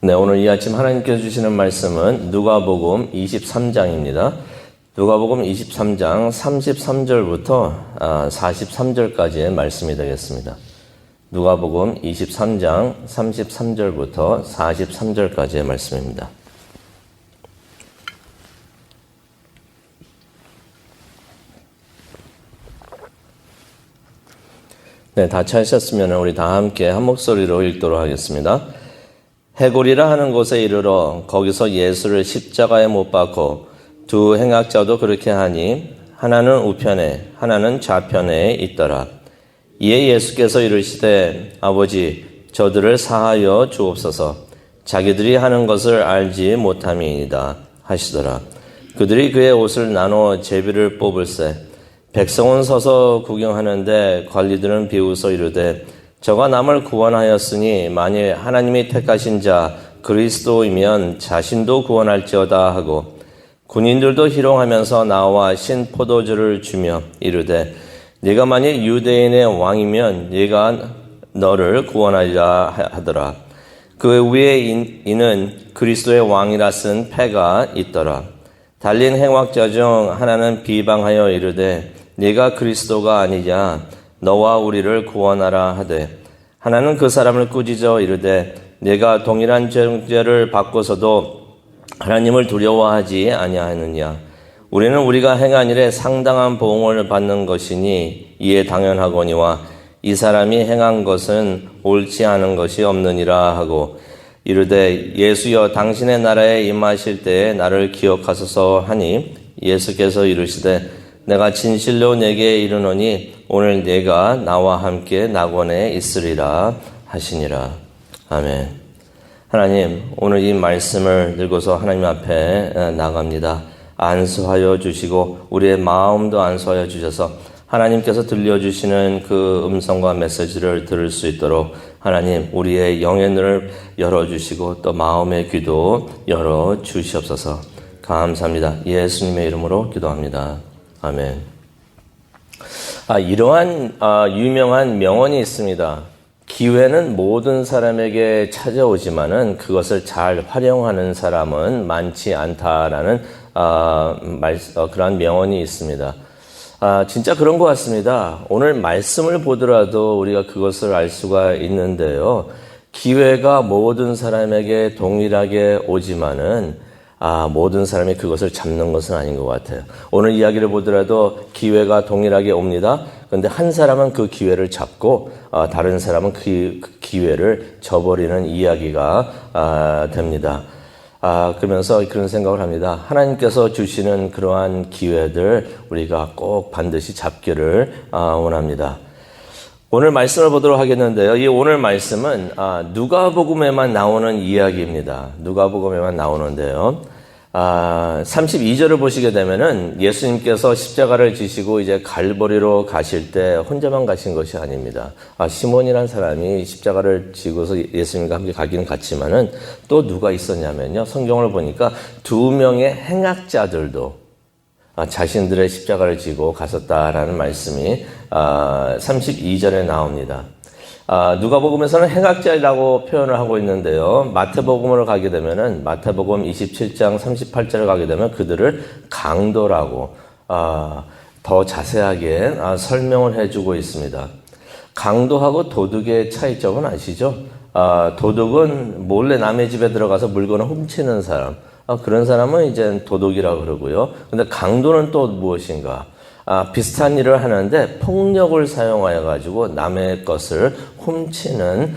네, 오늘 이 아침 하나님께서 주시는 말씀은 누가복음 23장입니다. 누가복음 23장 33절부터 43절까지의 말씀이 되겠습니다. 누가복음 23장 33절부터 43절까지의 말씀입니다. 네, 다 찾으셨으면 우리 다 함께 한 목소리로 읽도록 하겠습니다. 해골이라 하는 곳에 이르러 거기서 예수를 십자가에 못 박고 두 행악자도 그렇게 하니 하나는 우편에 하나는 좌편에 있더라. 이에 예수께서 이르시되 아버지 저들을 사하여 주옵소서 자기들이 하는 것을 알지 못함이니이다 하시더라. 그들이 그의 옷을 나눠 제비를 뽑을세 백성은 서서 구경하는데 관리들은 비웃어 이르되 저가 남을 구원하였으니 만일 하나님이 택하신 자 그리스도이면 자신도 구원할지어다 하고 군인들도 희롱하면서 나와 신 포도주를 주며 이르되 네가 만일 유대인의 왕이면 네가 너를 구원하리라 하더라. 그 위에 이는 그리스도의 왕이라 쓴 패가 있더라. 달린 행악자 중 하나는 비방하여 이르되 네가 그리스도가 아니냐 너와 우리를 구원하라 하되 하나는 그 사람을 꾸짖어 이르되 네가 동일한 죄를 받고서도 하나님을 두려워하지 아니하느냐 우리는 우리가 행한 일에 상당한 보응을 받는 것이니 이에 당연하거니와 이 사람이 행한 것은 옳지 않은 것이 없느니라 하고 이르되 예수여 당신의 나라에 임하실 때에 나를 기억하소서 하니 예수께서 이르시되 내가 진실로 내게 이르노니 오늘 네가 나와 함께 낙원에 있으리라 하시니라. 아멘. 하나님, 오늘 이 말씀을 들고서 하나님 앞에 나갑니다. 안수하여 주시고 우리의 마음도 안수하여 주셔서 하나님께서 들려주시는 그 음성과 메시지를 들을 수 있도록 하나님 우리의 영의 눈을 열어주시고 또 마음의 귀도 열어주시옵소서. 감사합니다. 예수님의 이름으로 기도합니다. 아멘. 이러한 유명한 명언이 있습니다. 기회는 모든 사람에게 찾아오지만은 그것을 잘 활용하는 사람은 많지 않다라는 그러한 명언이 있습니다. 진짜 그런 것 같습니다. 오늘 말씀을 보더라도 우리가 그것을 알 수가 있는데요. 기회가 모든 사람에게 동일하게 오지만은 모든 사람이 그것을 잡는 것은 아닌 것 같아요. 오늘 이야기를 보더라도 기회가 동일하게 옵니다. 그런데 한 사람은 그 기회를 잡고 다른 사람은 그 기회를 저버리는 이야기가 됩니다. 그러면서 그런 생각을 합니다. 하나님께서 주시는 그러한 기회들 우리가 꼭 반드시 잡기를 원합니다. 오늘 말씀을 보도록 하겠는데요. 이 오늘 말씀은 누가복음에만 나오는 이야기입니다. 누가복음에만 나오는데요. 32절을 보시게 되면은 예수님께서 십자가를 지시고 이제 갈보리로 가실 때 혼자만 가신 것이 아닙니다. 시몬이라는 사람이 십자가를 지고서 예수님과 함께 가기는 갔지만은 또 누가 있었냐면요. 성경을 보니까 두 명의 행악자들도 자신들의 십자가를 지고 갔었다라는 말씀이 32절에 나옵니다. 누가복음에서는 행악자라고 표현을 하고 있는데요. 마태복음으로 가게 되면은 마태복음 27장 38절을 가게 되면 그들을 강도라고 더 자세하게 설명을 해주고 있습니다. 강도하고 도둑의 차이점은 아시죠? 도둑은 몰래 남의 집에 들어가서 물건을 훔치는 사람. 그런 사람은 이제 도둑이라고 그러고요. 근데 강도는 또 무엇인가? 비슷한 일을 하는데 폭력을 사용하여 가지고 남의 것을 훔치는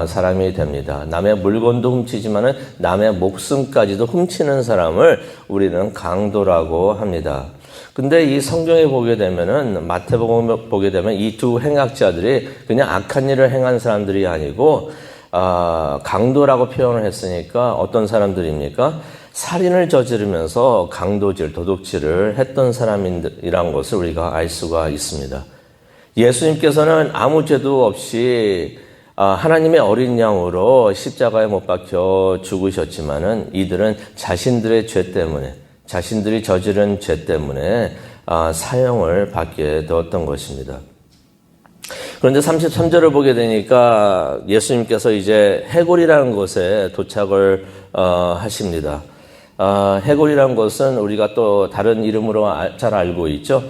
사람이 됩니다. 남의 물건도 훔치지만은 남의 목숨까지도 훔치는 사람을 우리는 강도라고 합니다. 근데 이 성경에 보게 되면은 마태복음에 보게 되면 이 두 행악자들이 그냥 악한 일을 행한 사람들이 아니고 강도라고 표현을 했으니까 어떤 사람들입니까? 살인을 저지르면서 강도질, 도둑질을 했던 사람이란 것을 우리가 알 수가 있습니다. 예수님께서는 아무 죄도 없이 하나님의 어린 양으로 십자가에 못 박혀 죽으셨지만은 이들은 자신들의 죄 때문에, 자신들이 저지른 죄 때문에 사형을 받게 되었던 것입니다. 그런데 33절을 보게 되니까 예수님께서 이제 해골이라는 곳에 도착을 하십니다. 해골이라는 것은 우리가 또 다른 이름으로 잘 알고 있죠.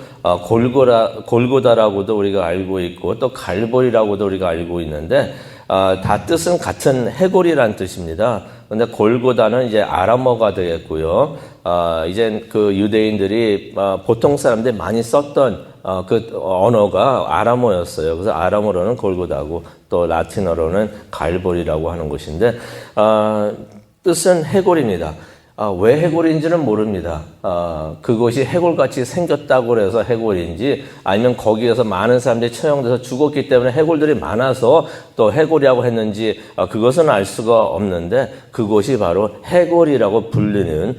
골고다라고도 우리가 알고 있고 또 갈보리라고도 우리가 알고 있는데 다 뜻은 같은 해골이란 뜻입니다. 그런데 골고다는 이제 아람어가 되겠고요. 이제 그 유대인들이 보통 사람들이 많이 썼던 그 언어가 아람어였어요. 그래서 아람어로는 골고다고 또 라틴어로는 갈보리라고 하는 것인데 뜻은 해골입니다. 왜 해골인지는 모릅니다. 그것이 해골같이 생겼다고 해서 해골인지 아니면 거기에서 많은 사람들이 처형돼서 죽었기 때문에 해골들이 많아서 또 해골이라고 했는지 그것은 알 수가 없는데 그곳이 바로 해골이라고 불리는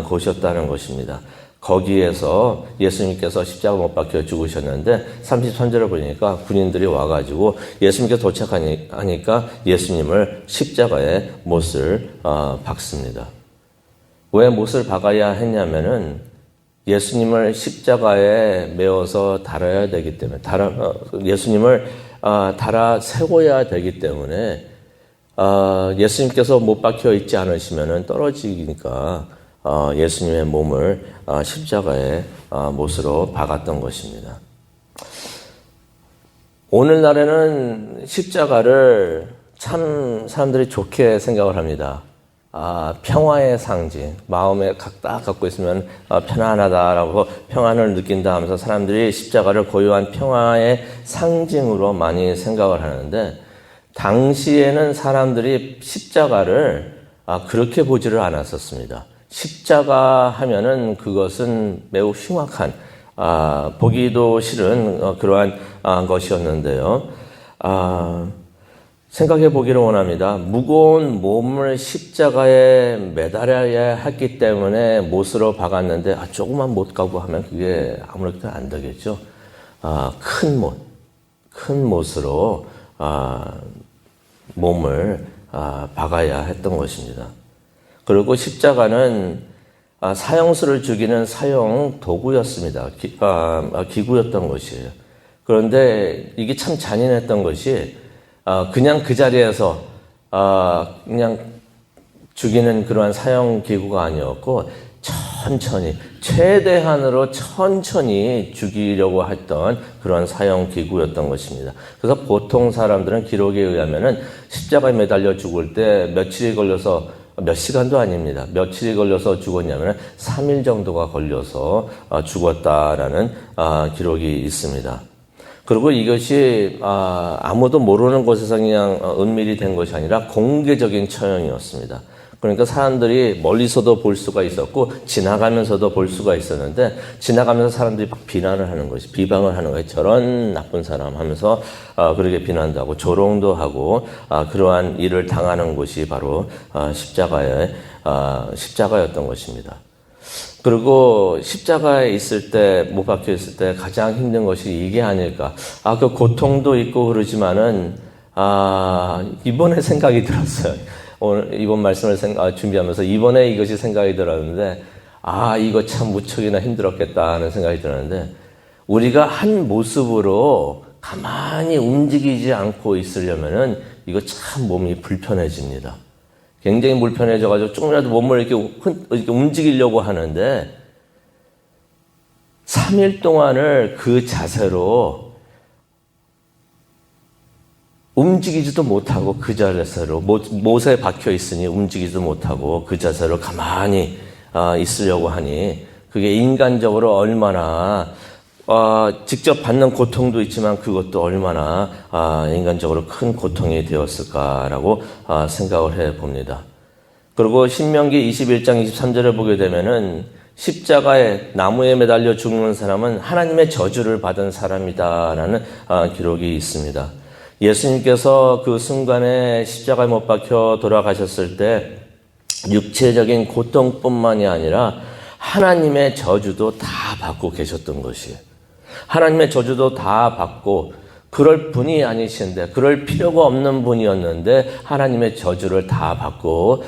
곳이었다는 것입니다. 거기에서 예수님께서 십자가 못 박혀 죽으셨는데 33절을 보니까 군인들이 와가지고 예수님께서 도착하니까 예수님을 십자가에 못을 박습니다. 왜 못을 박아야 했냐면은 예수님을 십자가에 메어서 달아야 되기 때문에 예수님을 달아 세워야 되기 때문에 예수님께서 못 박혀 있지 않으시면은 떨어지니까 예수님의 몸을 십자가에 못으로 박았던 것입니다. 오늘날에는 십자가를 참 사람들이 좋게 생각을 합니다. 평화의 상징, 마음에 딱 갖고 있으면 편안하다라고 평안을 느낀다 하면서 사람들이 십자가를 고유한 평화의 상징으로 많이 생각을 하는데 당시에는 사람들이 십자가를 그렇게 보지를 않았었습니다. 십자가 하면은 그것은 매우 흉악한, 보기도 싫은 그러한 것이었는데요. 생각해 보기를 원합니다. 무거운 몸을 십자가에 매달아야 했기 때문에 못으로 박았는데 조금만 못 가고 하면 그게 아무렇게도 안 되겠죠. 큰 못으로 몸을 박아야 했던 것입니다. 그리고 십자가는 사형수를 죽이는 사형 도구였습니다. 기구였던 것이에요. 그런데 이게 참 잔인했던 것이 그냥 그 자리에서 그냥 죽이는 그러한 사형 기구가 아니었고 천천히 최대한으로 천천히 죽이려고 했던 그런 사형 기구였던 것입니다. 그래서 보통 사람들은 기록에 의하면은 십자가에 매달려 죽을 때 며칠이 걸려서 몇 시간도 아닙니다. 며칠이 걸려서 죽었냐면 3일 정도가 걸려서 죽었다라는 기록이 있습니다. 그리고 이것이 아무도 모르는 곳에서 그냥 은밀히 된 것이 아니라 공개적인 처형이었습니다. 그러니까 사람들이 멀리서도 볼 수가 있었고 지나가면서도 볼 수가 있었는데 지나가면서 사람들이 막 비난을 하는 것이 비방을 하는 거예요. 저런 나쁜 사람 하면서 그렇게 비난도 하고 조롱도 하고 그러한 일을 당하는 곳이 바로 십자가였던 것입니다. 그리고 십자가에 있을 때, 못 박혀 있을 때 가장 힘든 것이 이게 아닐까. 그 고통도 있고 그러지만은, 이번에 생각이 들었어요. 오늘, 이번 말씀을 준비하면서 이번에 이것이 생각이 들었는데, 이거 참 무척이나 힘들었겠다 하는 생각이 들었는데, 우리가 한 모습으로 가만히 움직이지 않고 있으려면은, 이거 참 몸이 불편해집니다. 굉장히 불편해져가지고 조금이라도 몸을 이렇게 움직이려고 하는데 3일 동안을 그 자세로 움직이지도 못하고 그 자세로 못에 박혀 있으니 움직이지도 못하고 그 자세로 가만히 있으려고 하니 그게 인간적으로 얼마나 직접 받는 고통도 있지만 그것도 얼마나 인간적으로 큰 고통이 되었을까라고 생각을 해봅니다. 그리고 신명기 21장 23절을 보게 되면은 십자가에 나무에 매달려 죽는 사람은 하나님의 저주를 받은 사람이다라는 기록이 있습니다. 예수님께서 그 순간에 십자가에 못 박혀 돌아가셨을 때 육체적인 고통뿐만이 아니라 하나님의 저주도 다 받고 계셨던 것이에요. 하나님의 저주도 다 받고 그럴 분이 아니신데, 그럴 필요가 없는 분이었는데 하나님의 저주를 다 받고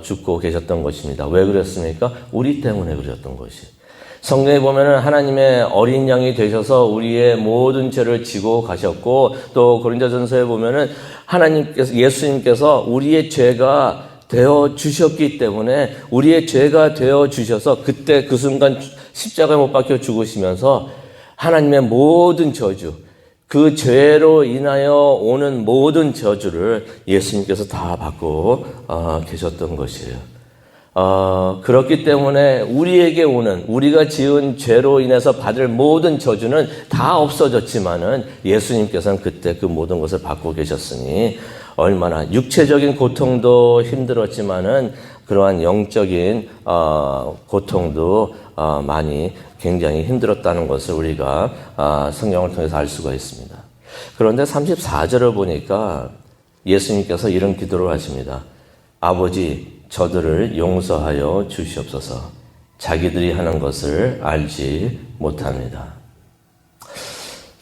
죽고 계셨던 것입니다. 왜 그랬습니까? 우리 때문에 그랬던 것이. 성경에 보면은 하나님의 어린 양이 되셔서 우리의 모든 죄를 지고 가셨고, 또 고린도전서에 보면은 예수님께서 우리의 죄가 되어 주셨기 때문에, 우리의 죄가 되어 주셔서 그때 그 순간 십자가에 못 박혀 죽으시면서 하나님의 모든 저주, 그 죄로 인하여 오는 모든 저주를 예수님께서 다 받고 계셨던 것이에요. 그렇기 때문에 우리에게 오는, 우리가 지은 죄로 인해서 받을 모든 저주는 다 없어졌지만은 예수님께서는 그때 그 모든 것을 받고 계셨으니 얼마나 육체적인 고통도 힘들었지만은 그러한 영적인 고통도 많이 굉장히 힘들었다는 것을 우리가 성경을 통해서 알 수가 있습니다. 그런데 34절을 보니까 예수님께서 이런 기도를 하십니다. 아버지, 저들을 용서하여 주시옵소서. 자기들이 하는 것을 알지 못합니다.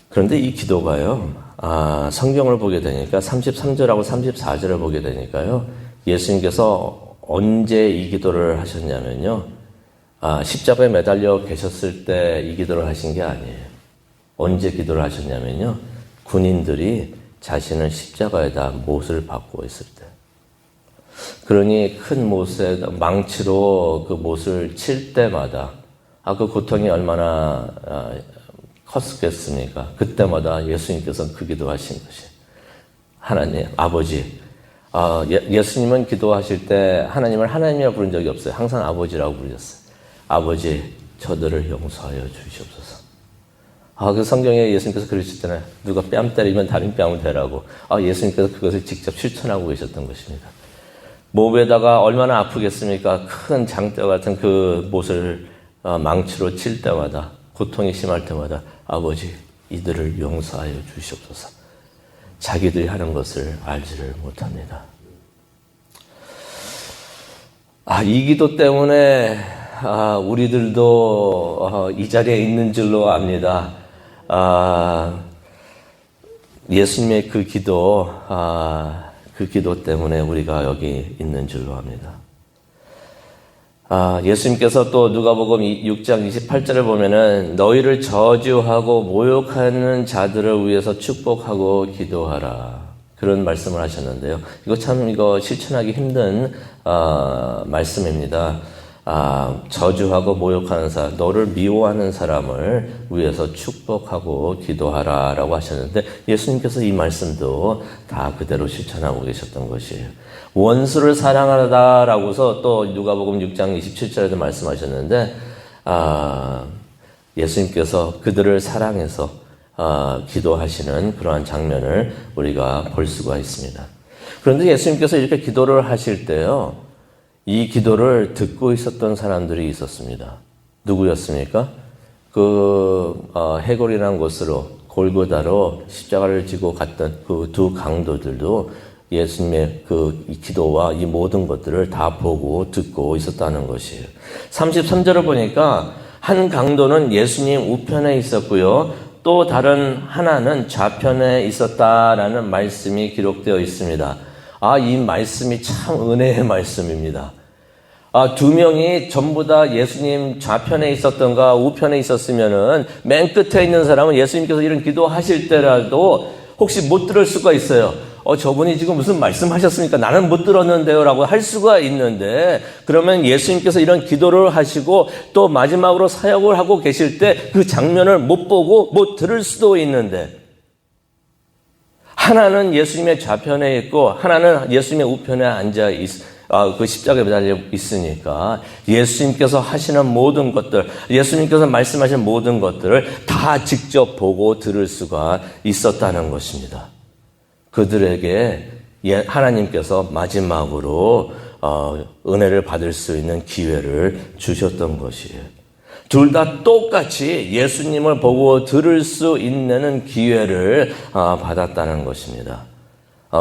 그런데 이 기도가요, 성경을 보게 되니까 33절하고 34절을 보게 되니까요, 예수님께서 언제 이 기도를 하셨냐면요, 십자가에 매달려 계셨을 때 이 기도를 하신 게 아니에요. 언제 기도를 하셨냐면요, 군인들이 자신을 십자가에다 못을 박고 있을 때. 그러니 큰 못에 망치로 그 못을 칠 때마다 그 고통이 얼마나 컸겠습니까? 그때마다 예수님께서는 그 기도하신 것이 하나님, 아버지. 예수님은 기도하실 때 하나님을 하나님이라고 부른 적이 없어요. 항상 아버지라고 부르셨어요. 아버지, 저들을 용서하여 주시옵소서. 그 성경에 예수님께서 그러셨잖아요. 누가 뺨 때리면 다른 뺨을 대라고. 예수님께서 그것을 직접 실천하고 계셨던 것입니다. 몸에다가 얼마나 아프겠습니까? 큰 장대 같은 그 못을 망치로 칠 때마다, 고통이 심할 때마다 아버지, 이들을 용서하여 주시옵소서. 자기들이 하는 것을 알지를 못합니다. 이 기도 때문에 우리들도 이 자리에 있는 줄로 압니다. 예수님의 그 기도 때문에 우리가 여기 있는 줄로 압니다. 예수님께서 또 누가복음 6장 28절을 보면은 너희를 저주하고 모욕하는 자들을 위해서 축복하고 기도하라. 그런 말씀을 하셨는데요. 이거 실천하기 힘든 말씀입니다. 저주하고 모욕하는 사람, 너를 미워하는 사람을 위해서 축복하고 기도하라라고 하셨는데 예수님께서 이 말씀도 다 그대로 실천하고 계셨던 것이에요. 원수를 사랑하다라고서 또 누가복음 6장 27절에도 말씀하셨는데 예수님께서 그들을 사랑해서 기도하시는 그러한 장면을 우리가 볼 수가 있습니다. 그런데 예수님께서 이렇게 기도를 하실 때요, 이 기도를 듣고 있었던 사람들이 있었습니다. 누구였습니까? 해골이라는 곳으로, 골고다로 십자가를 지고 갔던 그 두 강도들도 예수님의 이 기도와 이 모든 것들을 다 보고 듣고 있었다는 것이에요. 33절을 보니까 한 강도는 예수님 우편에 있었고요, 또 다른 하나는 좌편에 있었다라는 말씀이 기록되어 있습니다. 이 말씀이 참 은혜의 말씀입니다. 두 명이 전부 다 예수님 좌편에 있었던가 우편에 있었으면은 맨 끝에 있는 사람은 예수님께서 이런 기도하실 때라도 혹시 못 들을 수가 있어요. 저분이 지금 무슨 말씀하셨습니까? 나는 못 들었는데요 라고 할 수가 있는데, 그러면 예수님께서 이런 기도를 하시고 또 마지막으로 사역을 하고 계실 때 그 장면을 못 보고 못 들을 수도 있는데, 하나는 예수님의 좌편에 있고 하나는 예수님의 우편에 앉아 그 십자가에 매달려 있으니까 예수님께서 하시는 모든 것들, 예수님께서 말씀하신 모든 것들을 다 직접 보고 들을 수가 있었다는 것입니다. 그들에게 하나님께서 마지막으로 은혜를 받을 수 있는 기회를 주셨던 것이에요. 둘 다 똑같이 예수님을 보고 들을 수 있는 기회를 받았다는 것입니다.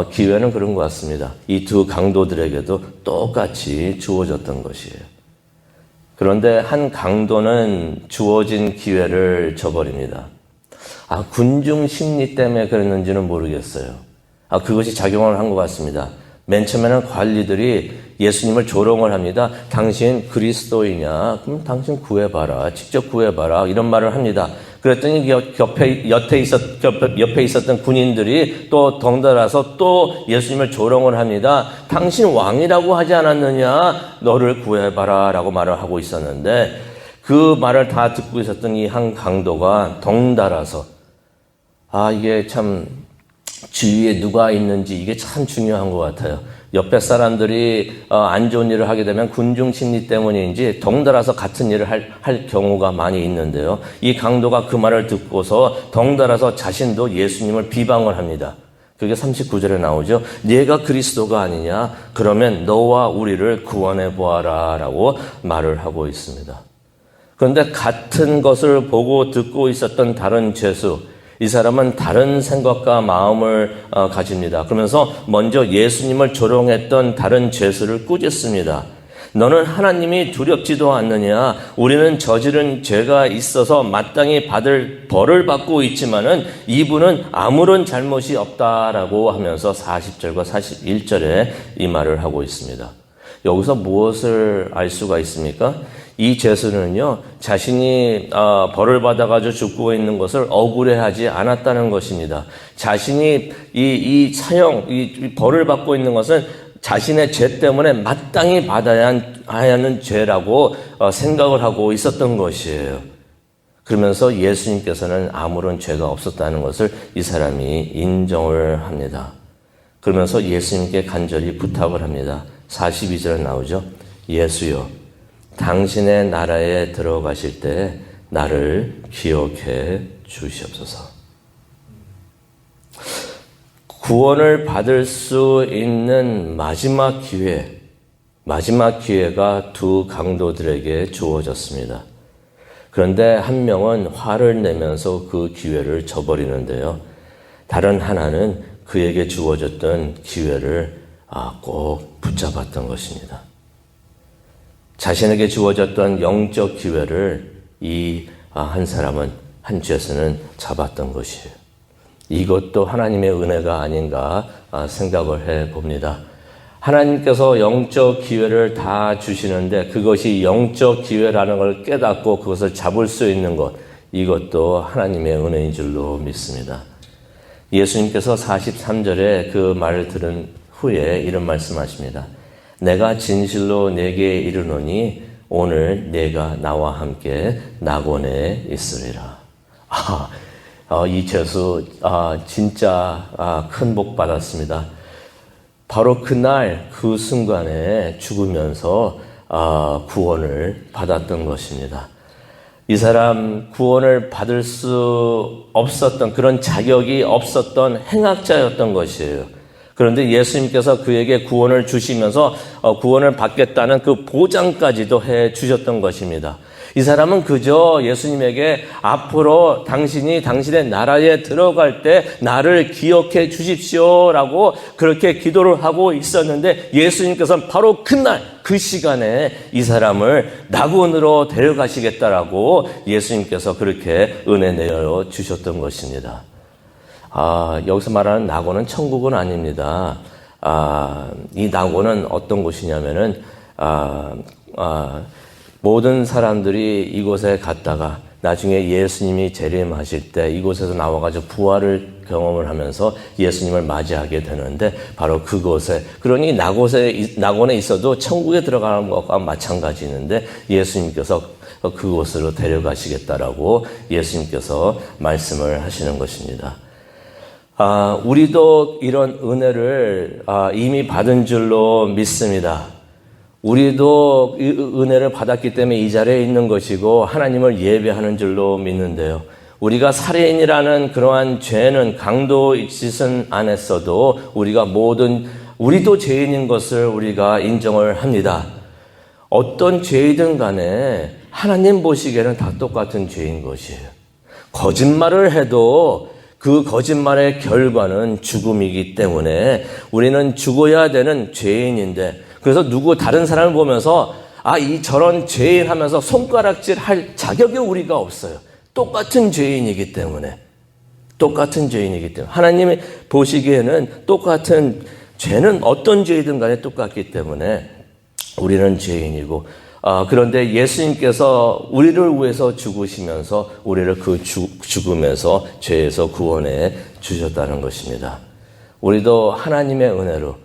기회는 그런 것 같습니다. 이 두 강도들에게도 똑같이 주어졌던 것이에요. 그런데 한 강도는 주어진 기회를 저버립니다. 군중 심리 때문에 그랬는지는 모르겠어요. 그것이 작용을 한 것 같습니다. 맨 처음에는 관리들이 예수님을 조롱을 합니다. 당신 그리스도이냐? 그럼 당신 구해봐라. 직접 구해봐라. 이런 말을 합니다. 그랬더니 옆에 있었던 군인들이 또 덩달아서 또 예수님을 조롱을 합니다. 당신 왕이라고 하지 않았느냐? 너를 구해봐라. 라고 말을 하고 있었는데 그 말을 다 듣고 있었던 이 한 강도가 덩달아서 이게 참 주위에 누가 있는지 이게 참 중요한 것 같아요. 옆에 사람들이 안 좋은 일을 하게 되면 군중 심리 때문인지 덩달아서 같은 일을 할 경우가 많이 있는데요. 이 강도가 그 말을 듣고서 덩달아서 자신도 예수님을 비방을 합니다. 그게 39절에 나오죠. 네가 그리스도가 아니냐? 그러면 너와 우리를 구원해 보아라 라고 말을 하고 있습니다. 그런데 같은 것을 보고 듣고 있었던 다른 죄수, 이 사람은 다른 생각과 마음을 가집니다. 그러면서 먼저 예수님을 조롱했던 다른 죄수를 꾸짖습니다. 너는 하나님이 두렵지도 않느냐? 우리는 저지른 죄가 있어서 마땅히 받을 벌을 받고 있지만은 이분은 아무런 잘못이 없다라고 하면서 40절과 41절에 이 말을 하고 있습니다. 여기서 무엇을 알 수가 있습니까? 이 죄수는요, 자신이 벌을 받아가지고 죽고 있는 것을 억울해하지 않았다는 것입니다. 자신이 이 벌을 받고 있는 것은 자신의 죄 때문에 마땅히 받아야 하는 죄라고 생각을 하고 있었던 것이에요. 그러면서 예수님께서는 아무런 죄가 없었다는 것을 이 사람이 인정을 합니다. 그러면서 예수님께 간절히 부탁을 합니다. 42절에 나오죠. 예수여, 당신의 나라에 들어가실 때 나를 기억해 주시옵소서. 구원을 받을 수 있는 마지막 기회가 두 강도들에게 주어졌습니다. 그런데 한 명은 화를 내면서 그 기회를 저버리는데요. 다른 하나는 그에게 주어졌던 기회를 꼭 붙잡았던 것입니다. 자신에게 주어졌던 영적 기회를 이 한 사람은, 한 죄수는 잡았던 것이에요. 이것도 하나님의 은혜가 아닌가 생각을 해봅니다. 하나님께서 영적 기회를 다 주시는데 그것이 영적 기회라는 걸 깨닫고 그것을 잡을 수 있는 것, 이것도 하나님의 은혜인 줄로 믿습니다. 예수님께서 43절에 그 말을 들은 후에 이런 말씀하십니다. 내가 진실로 내게 이르노니 오늘 내가 나와 함께 낙원에 있으리라. 이 죄수 진짜 큰 복 받았습니다. 바로 그날 그 순간에 죽으면서 구원을 받았던 것입니다. 이 사람 구원을 받을 수 없었던, 그런 자격이 없었던 행악자였던 것이에요. 그런데 예수님께서 그에게 구원을 주시면서 구원을 받겠다는 그 보장까지도 해 주셨던 것입니다. 이 사람은 그저 예수님에게 앞으로 당신이 당신의 나라에 들어갈 때 나를 기억해 주십시오라고 그렇게 기도를 하고 있었는데 예수님께서는 바로 그날 그 시간에 이 사람을 낙원으로 데려가시겠다라고 예수님께서 그렇게 은혜 내어 주셨던 것입니다. 여기서 말하는 낙원은 천국은 아닙니다. 이 낙원은 어떤 곳이냐면은, 모든 사람들이 이곳에 갔다가 나중에 예수님이 재림하실 때 이곳에서 나와가지고 부활을 경험을 하면서 예수님을 맞이하게 되는데 바로 그곳에, 그러니 낙원에 있어도 천국에 들어가는 것과 마찬가지인데 예수님께서 그곳으로 데려가시겠다라고 예수님께서 말씀을 하시는 것입니다. 우리도 이런 은혜를 이미 받은 줄로 믿습니다. 우리도 이 은혜를 받았기 때문에 이 자리에 있는 것이고 하나님을 예배하는 줄로 믿는데요. 우리가 살인이라는 그러한 죄는 강도 짓은 안 했어도 우리도 죄인인 것을 우리가 인정을 합니다. 어떤 죄이든 간에 하나님 보시기에는 다 똑같은 죄인 것이에요. 거짓말을 해도 그 거짓말의 결과는 죽음이기 때문에 우리는 죽어야 되는 죄인인데, 그래서 다른 사람을 보면서 저런 죄인 하면서 손가락질 할 자격이 우리가 없어요. 똑같은 죄인이기 때문에. 똑같은 죄인이기 때문에 하나님이 보시기에는 똑같은 죄는 어떤 죄이든 간에 똑같기 때문에 우리는 죄인이고 그런데 예수님께서 우리를 위해서 죽으시면서 우리를 그 죽음에서 죄에서 구원해 주셨다는 것입니다. 우리도 하나님의 은혜로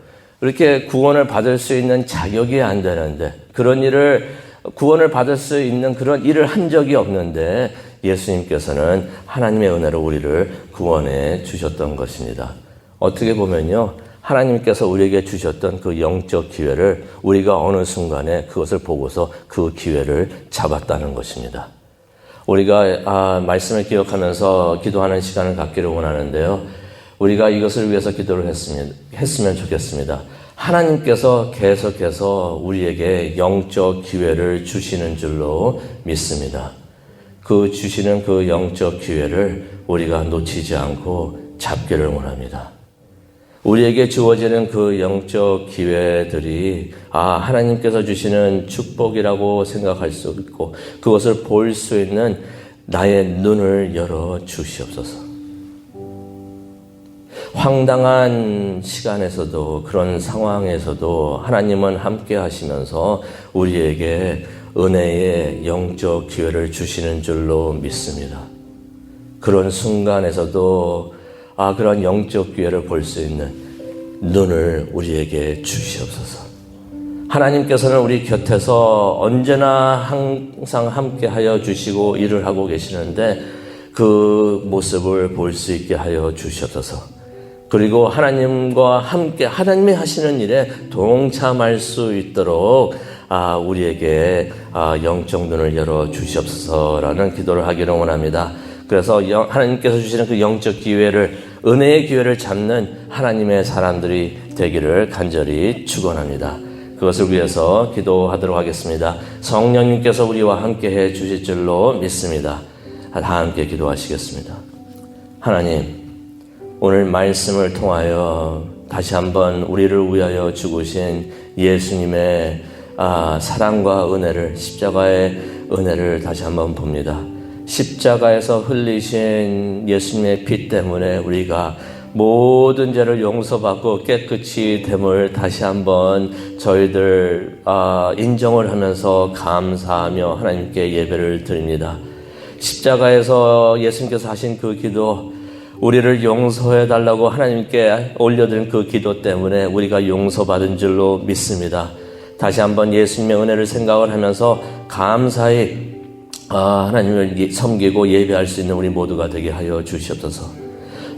이렇게 구원을 받을 수 있는 자격이 안 되는데 그런 일을 구원을 받을 수 있는 그런 일을 한 적이 없는데 예수님께서는 하나님의 은혜로 우리를 구원해 주셨던 것입니다. 어떻게 보면요. 하나님께서 우리에게 주셨던 그 영적 기회를 우리가 어느 순간에 그것을 보고서 그 기회를 잡았다는 것입니다. 우리가 말씀을 기억하면서 기도하는 시간을 갖기를 원하는데요. 우리가 이것을 위해서 기도를 했으면 좋겠습니다. 하나님께서 계속해서 우리에게 영적 기회를 주시는 줄로 믿습니다. 그 주시는 그 영적 기회를 우리가 놓치지 않고 잡기를 원합니다. 우리에게 주어지는 그 영적 기회들이 하나님께서 주시는 축복이라고 생각할 수 있고 그것을 볼 수 있는 나의 눈을 열어 주시옵소서. 황당한 시간에서도 그런 상황에서도 하나님은 함께 하시면서 우리에게 은혜의 영적 기회를 주시는 줄로 믿습니다. 그런 순간에서도 그런 영적 기회를 볼 수 있는 눈을 우리에게 주시옵소서. 하나님께서는 우리 곁에서 언제나 항상 함께 하여 주시고 일을 하고 계시는데 그 모습을 볼 수 있게 하여 주시옵소서. 그리고 하나님과 함께 하나님이 하시는 일에 동참할 수 있도록 우리에게 영적 눈을 열어 주시옵소서라는 기도를 하기를 원합니다. 그래서 하나님께서 주시는 그 영적 기회를 은혜의 기회를 잡는 하나님의 사람들이 되기를 간절히 축원합니다. 그것을 위해서 기도하도록 하겠습니다. 성령님께서 우리와 함께 해 주실 줄로 믿습니다. 다 함께 기도하시겠습니다. 하나님, 오늘 말씀을 통하여 다시 한번 우리를 위하여 죽으신 예수님의 사랑과 은혜를, 십자가의 은혜를 다시 한번 봅니다. 십자가에서 흘리신 예수님의 피 때문에 우리가 모든 죄를 용서받고 깨끗이 됨을 다시 한번 저희들 인정을 하면서 감사하며 하나님께 예배를 드립니다. 십자가에서 예수님께서 하신 그 기도, 우리를 용서해 달라고 하나님께 올려드린 그 기도 때문에 우리가 용서받은 줄로 믿습니다. 다시 한번 예수님의 은혜를 생각을 하면서 감사히 하나님을 섬기고 예배할 수 있는 우리 모두가 되게 하여 주시옵소서.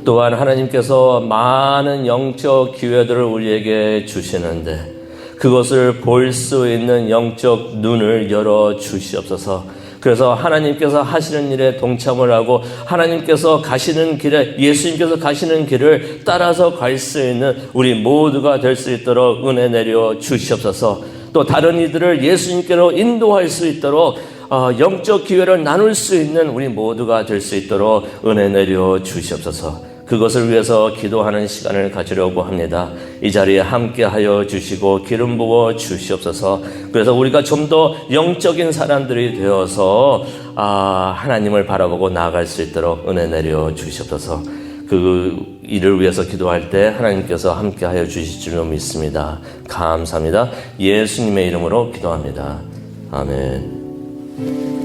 또한 하나님께서 많은 영적 기회들을 우리에게 주시는데 그것을 볼 수 있는 영적 눈을 열어 주시옵소서. 그래서 하나님께서 하시는 일에 동참을 하고 하나님께서 가시는 길에, 예수님께서 가시는 길을 따라서 갈 수 있는 우리 모두가 될 수 있도록 은혜 내려 주시옵소서. 또 다른 이들을 예수님께로 인도할 수 있도록 영적 기회를 나눌 수 있는 우리 모두가 될 수 있도록 은혜 내려 주시옵소서. 그것을 위해서 기도하는 시간을 가지려고 합니다. 이 자리에 함께 하여 주시고 기름 부어 주시옵소서. 그래서 우리가 좀 더 영적인 사람들이 되어서 하나님을 바라보고 나아갈 수 있도록 은혜 내려 주시옵소서. 그 일을 위해서 기도할 때 하나님께서 함께 하여 주실 줄로 믿습니다. 감사합니다. 예수님의 이름으로 기도합니다. 아멘.